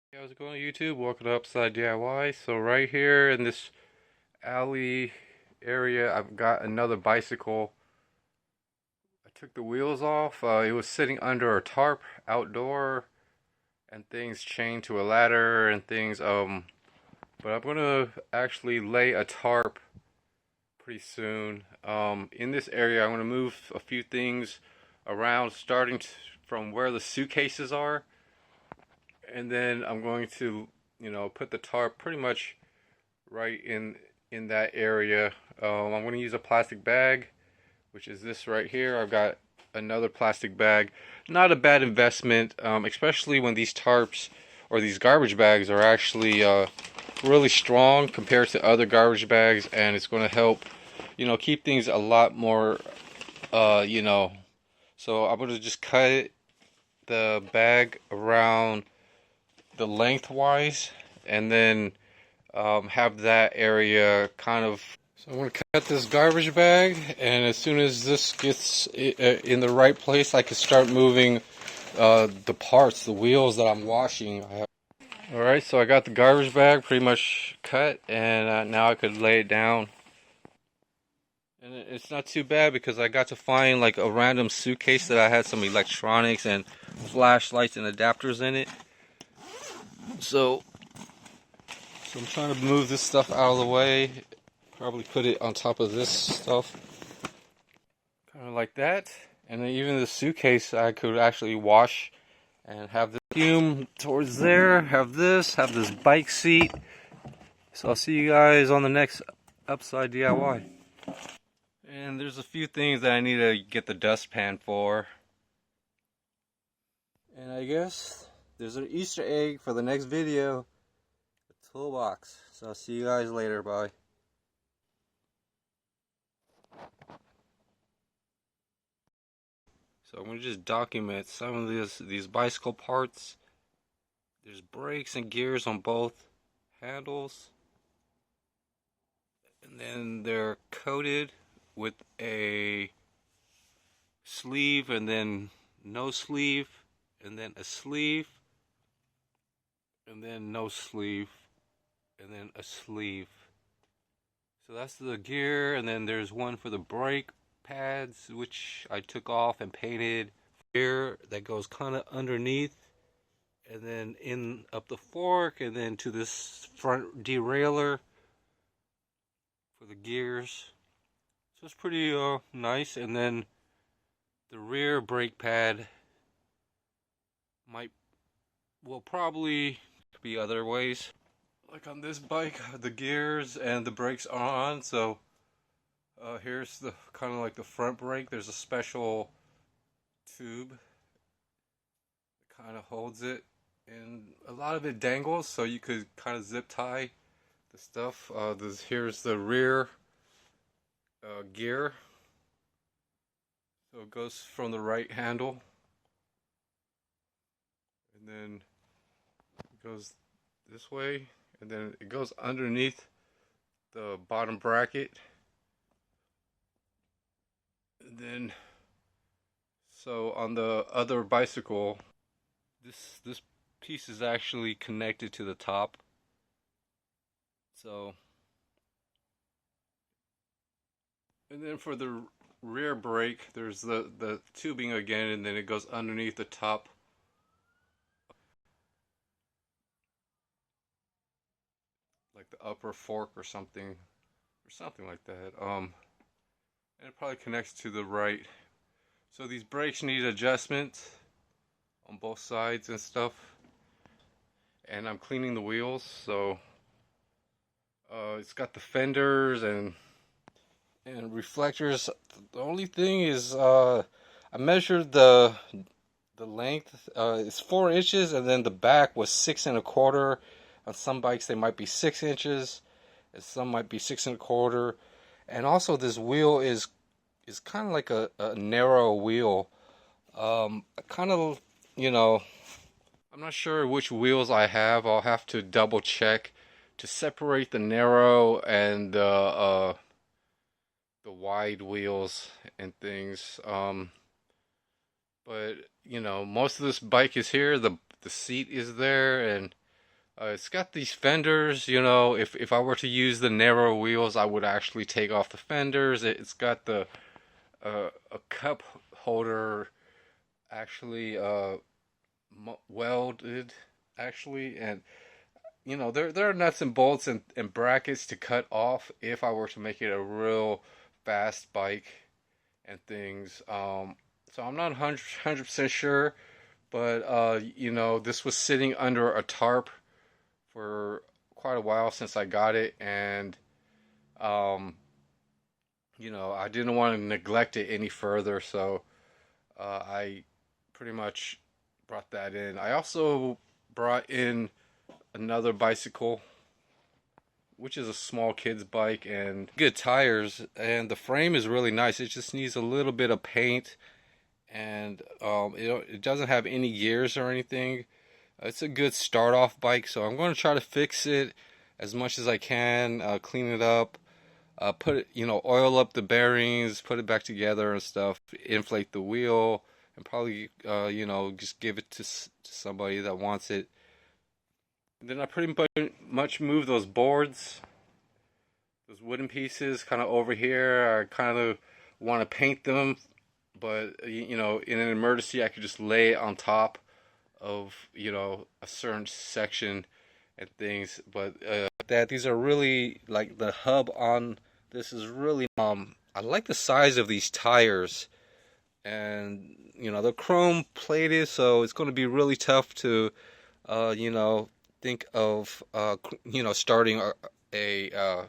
Hey, how's it going, YouTube? Welcome to Upside DIY. So right here in this alley area, I've got another bicycle. I took the wheels off. It was sitting under a tarp outdoor and things chained to a ladder and things. But I'm gonna actually lay a tarp pretty soon. In this area, I'm gonna move a few things around, starting from where the suitcases are, and then I'm going to, put the tarp pretty much right in that area. I'm going to use a plastic bag, which is this right here. I've got another plastic bag. Not a bad investment, especially when these tarps or these garbage bags are actually really strong compared to other garbage bags, and it's going to help, keep things a lot more, uh, you know. So I'm going to just cut the bag around the lengthwise, and then have that area kind of. So I'm going to cut this garbage bag, and as soon as this gets in the right place, I can start moving the parts, the wheels that I'm washing. Alright, so I got the garbage bag pretty much cut, and now I could lay it down. And it's not too bad because I got to find like a random suitcase that I had some electronics and flashlights and adapters in it. So I'm trying to move this stuff out of the way. Probably put it on top of this stuff. Kind of like that. And then even the suitcase I could actually wash and have the vacuum towards there. Have this bike seat. So I'll see you guys on the next Upside DIY. And there's a few things that I need to get the dustpan for. And I guess there's an Easter egg for the next video. A toolbox. So I'll see you guys later. Bye. So I'm going to just document some of these bicycle parts. There's brakes and gears on both handles. And then they're coated with a sleeve, and then no sleeve, and then a sleeve, and then no sleeve, and then a sleeve. So that's the gear, and then there's one for the brake pads, which I took off and painted. Gear that goes kind of underneath, and then in up the fork, and then to this front derailleur for the gears. So it's pretty nice. And then the rear brake pad will probably be other ways. Like on this bike, the gears and the brakes are on. So here's the kind of like the front brake. There's a special tube that kind of holds it, and a lot of it dangles, so you could kind of zip tie the stuff. Here's the rear gear. So it goes from the right handle, and then it goes this way, and then it goes underneath the bottom bracket. And then, so on the other bicycle, this piece is actually connected to the top. So, and then for the rear brake, there's the tubing again, and then it goes underneath the top. Like the upper fork or something like that. And it probably connects to the right. So these brakes need adjustment on both sides and stuff. And I'm cleaning the wheels, so it's got the fenders and reflectors. The only thing is I measured the length. It's 4 inches, and then the back was 6 1/4. On some bikes they might be 6 inches, and some might be 6 1/4. And also this wheel is kind of like a narrow wheel. Kind of, I'm not sure which wheels I have. I'll have to double check to separate the narrow and the wide wheels and things. But most of this bike is here. The seat is there, and It's got these fenders, you know, if I were to use the narrow wheels, I would actually take off the fenders. It's got the a cup holder actually welded actually, and you know there are nuts and bolts and brackets to cut off if I were to make it a real fast bike and things. So I'm not 100% sure, but you know, this was sitting under a tarp for quite a while since I got it, and um, you know, I didn't want to neglect it any further, so I pretty much brought that in. I also brought in another bicycle, which is a small kid's bike, and good tires, and the frame is really nice. It just needs a little bit of paint, and it doesn't have any gears or anything. It's a good start off bike, so I'm going to try to fix it as much as I can, clean it up, put it, you know, oil up the bearings, put it back together and stuff, inflate the wheel, and probably, you know, just give it to somebody that wants it. Then I pretty much move those boards, those wooden pieces, kind of over here. I kind of want to paint them, but you know, in an emergency, I could just lay it on top of, you know, a certain section and things. But that these are really, like, the hub on this is really I like the size of these tires, and you know, they're chrome plated, so it's going to be really tough to you know, think of you know, starting a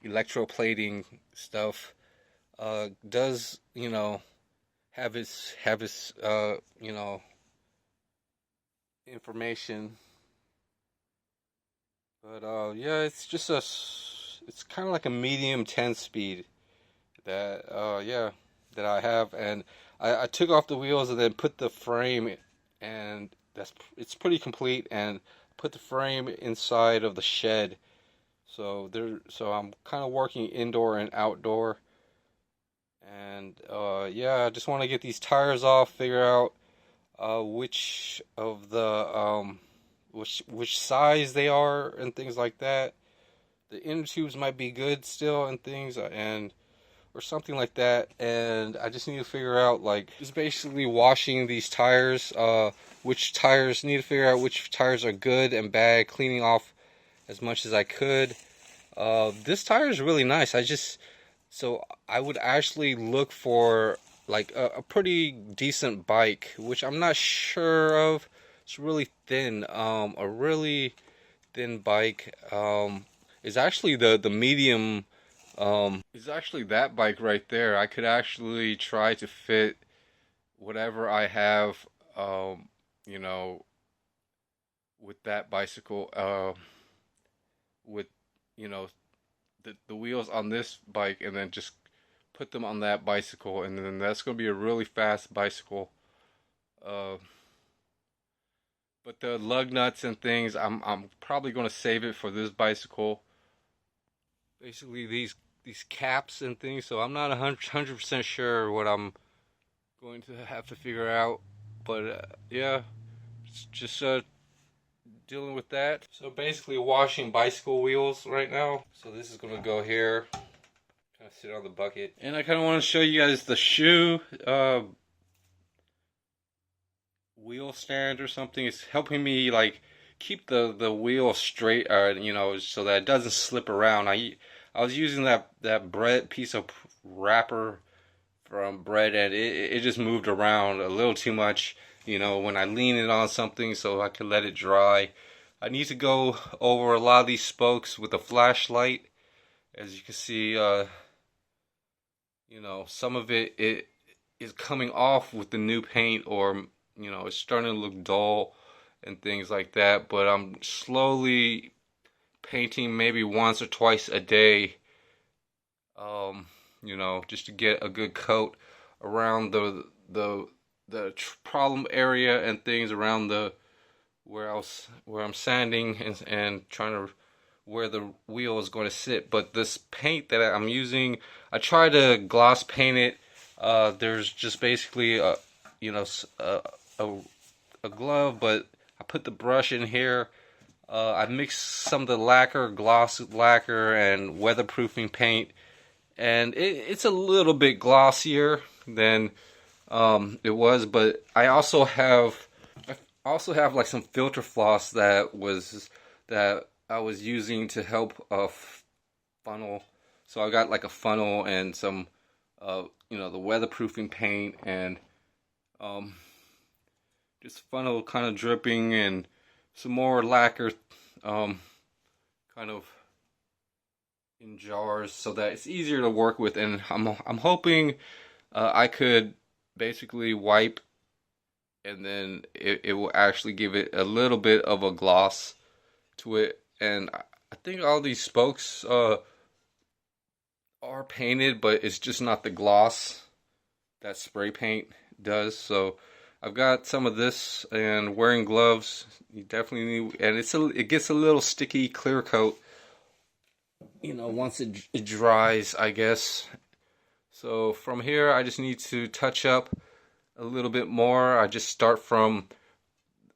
electroplating stuff. Does, you know, have its you know, information, but yeah, it's just it's kind of like a medium 10 speed that yeah, that I have, and I took off the wheels and then put the frame, and it's pretty complete, and put the frame inside of the shed. So I'm kind of working indoor and outdoor, and yeah, I just want to get these tires off, figure out which of the which size they are and things like that. The inner tubes might be good still and things, and or something like that. And I just need to figure out, like, just basically washing these tires. Which tires, need to figure out which tires are good and bad. Cleaning off as much as I could. This tire is really nice. So I would actually look for like a pretty decent bike, which I'm not sure of. It's really thin. A really thin bike is actually the medium. Is actually that bike right there. I could actually try to fit whatever I have, you know, with that bicycle. With, you know, the wheels on this bike, and then just put them on that bicycle, and then that's going to be a really fast bicycle. Uh, but the lug nuts and things, I'm probably going to save it for this bicycle. Basically, these caps and things. So I'm not 100% sure what I'm going to have to figure out. But yeah, it's just dealing with that. So basically, washing bicycle wheels right now. So this is going to go here. Kind of sit on the bucket, and I kind of want to show you guys the shoe wheel stand or something. It's helping me, like, keep the wheel straight, you know, so that it doesn't slip around. I was using that bread piece of wrapper from bread, and it just moved around a little too much, you know, when I lean it on something, so I could let it dry. I need to go over a lot of these spokes with a flashlight. As you can see, you know, some of it is coming off with the new paint, or you know, it's starting to look dull and things like that. But I'm slowly painting, maybe once or twice a day, you know, just to get a good coat around the problem area and things around the where I'm sanding and trying to where the wheel is going to sit. But this paint that I'm using, I try to gloss paint it. There's just basically you know, a glove, but I put the brush in here I mixed some of the lacquer, gloss lacquer, and weatherproofing paint, and it's a little bit glossier than it was. But I also have like some filter floss that I was using to help funnel. So I got like a funnel and some the weatherproofing paint and um, just funnel kind of dripping and some more lacquer um, kind of in jars so that it's easier to work with. And I'm hoping I could basically wipe and then it will actually give it a little bit of a gloss to it. And I think all these spokes are painted, but it's just not the gloss that spray paint does. So I've got some of this, and wearing gloves, you definitely need, and it gets a little sticky clear coat, once it dries, I guess. So from here, I just need to touch up a little bit more. I just start from,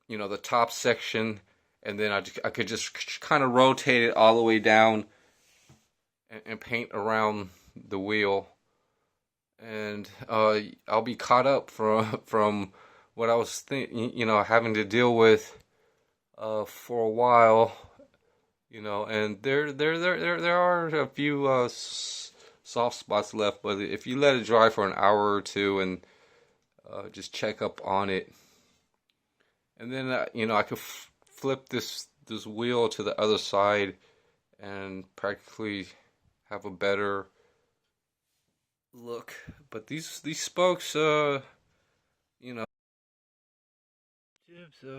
the top section, and then I could just kind of rotate it all the way down and paint around the wheel. And I'll be caught up from what I was having to deal with for a while, and there are a few soft spots left, but if you let it dry for an hour or two and just check up on it, and then I could flip this wheel to the other side and practically have a better look. But these spokes, so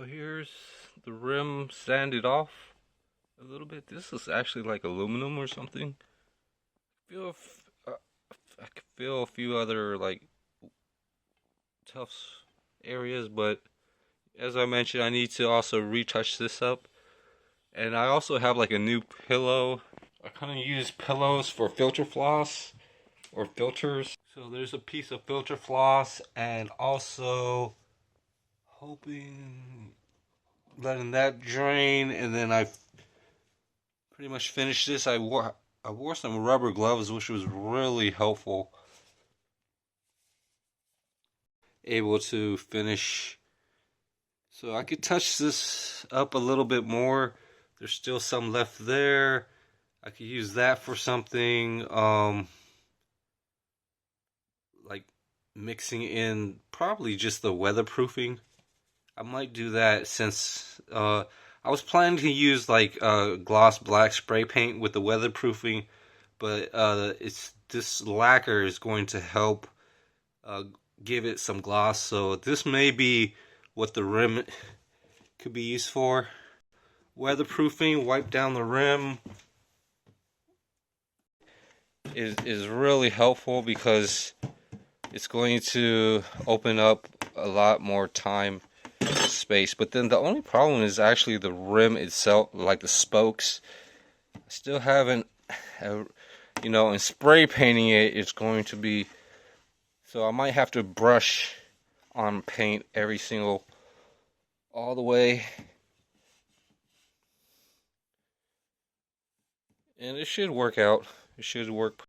here's the rim sanded off a little bit. This is actually like aluminum or something. I could feel a few other like tough areas, but as I mentioned, I need to also retouch this up. And I also have like a new pillow. I kind of use pillows for filter floss or filters. So there's a piece of filter floss, and also letting that drain, and then I pretty much finished this. I wore some rubber gloves, which was really helpful. Able to finish. So I could touch this up a little bit more. There's still some left there. I could use that for something, like mixing in probably just the weatherproofing. I might do that since I was planning to use like gloss black spray paint with the weatherproofing, but this lacquer is going to help give it some gloss. So this may be what the rim could be used for. Weatherproofing, wipe down the rim is really helpful because it's going to open up a lot more time space. But then the only problem is actually the rim itself, like the spokes. I still haven't, in spray painting it's going to be, so I might have to brush on paint all the way. And it should work out. It should work